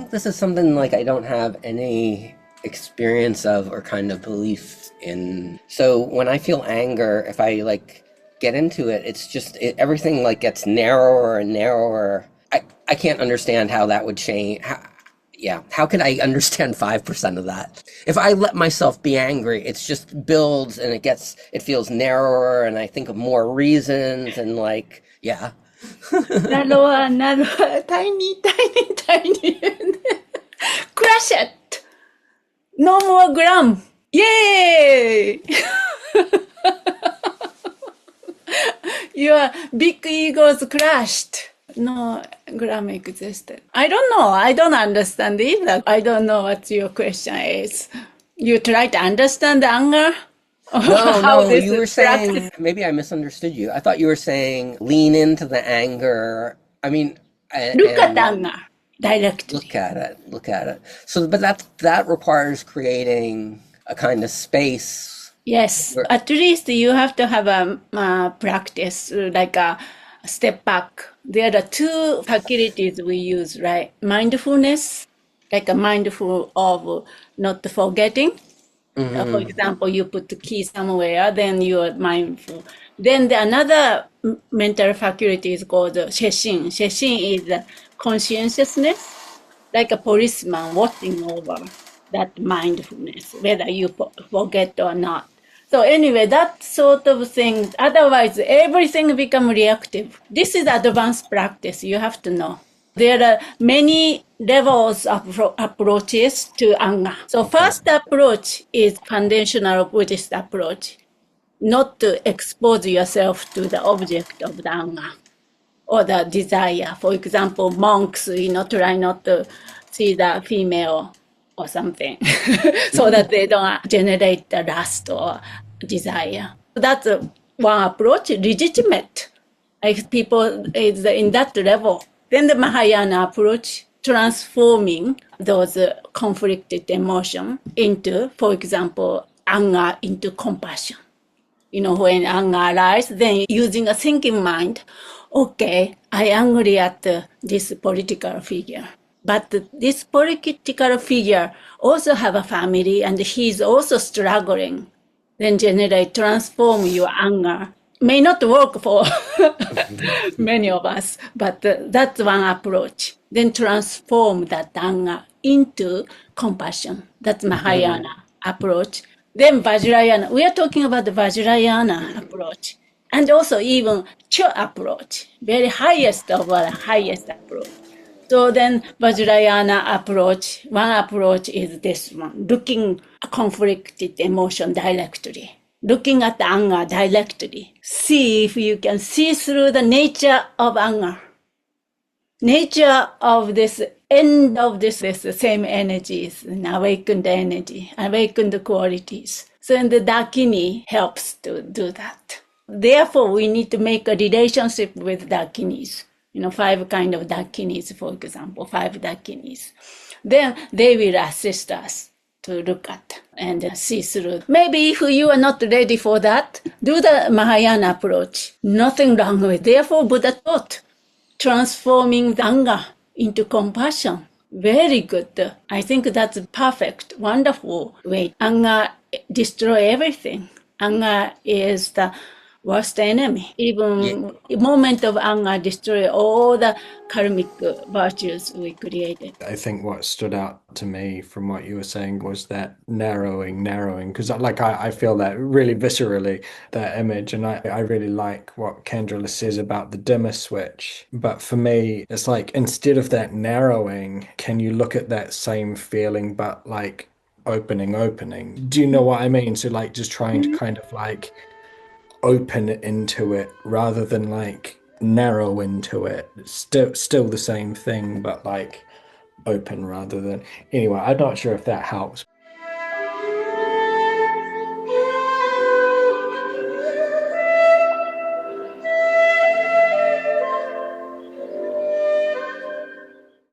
think this is something like I don't have any experience of or kind of belief in. So when I feel anger, if I like get into it, it's just everything like gets narrower and narrower. I can't understand how that would change. How could I understand 5% of that? If I let myself be angry, it's just builds and it feels narrower, and I think of more reasons and like, yeah. なるほど、なるほど。tiny, tiny, tiny. Crush it! No more gram! Yay! Your big ego's crushed. No gram existed. I don't know. I don't understand either. I don't know what your question is. You try to understand the anger? No, How no, this you were is practiced? saying, maybe I misunderstood you. I thought you were saying lean into the anger. I mean, Look at and anger directly. look at it. So, but that requires creating a kind of space Yes, where, at least you have to have a practice, like a step back. There are two faculties we use, right? Mindfulness, like a mindful of not forgetting. For Mhm. example, you put the key somewhere, then you are mindful. Then another mental faculty is called sheshin. Sheshin is conscientiousness, like a policeman watching over that mindfulness, whether you forget or not. So anyway, that sort of thing. Otherwise, everything become reactive. This is advanced practice. You have to know. There are many levels of approaches to anger. So Okay. first approach is conventional Buddhist approach, not to expose yourself to the object of the anger or the desire. For example, monks, try not to see the female or something so that they don't generate the lust or desire. That's one approach, legitimate. If people is in that level. Then the Mahayana approach, transforming those conflicted emotion into, for example, anger into compassion. When anger arises, then using a thinking mind, okay, I angry at this political figure. But this political figure also have a family and he's also struggling. Then generate, transform your anger. May not work for many of us, but that's one approach. Then transform that anger into compassion. That's Mhm. Mahayana approach. Then Vajrayāna. We are talking about the Vajrayāna approach. And also even Cho approach, very highest of the highest approach. So then Vajrayāna approach, one approach is this one, looking at conflicted emotion directly, looking at anger directly. See if you can see through the nature of anger, nature of this end of this same energies, and awakened energy, awakened qualities. So and the Dakini helps to do that. Therefore, we need to make a relationship with Dakinis. 5 kind of Dakinis, for example, 5 Dakinis. Then they will assist us to look at and see through. Maybe if you are not ready for that, do the Mahayana approach. Nothing wrong with it. Therefore, Buddha taught transforming the anger into compassion. Very good. I think that's a perfect, wonderful way. Anger destroy everything. Anger is the worst enemy. Yeah. Even a moment of anger destroy all the karmic virtues we created. I think what stood out to me from what you were saying was that narrowing, because I feel that really viscerally, that image, and I really like what Kendra says about the dimmer switch. But for me, it's like instead of that narrowing, can you look at that same feeling, but like opening? Do you know what I mean? So like just trying to kind of like open into it rather than like narrow into it. Still the same thing, but like open rather than anyway. I'm not sure if that helps.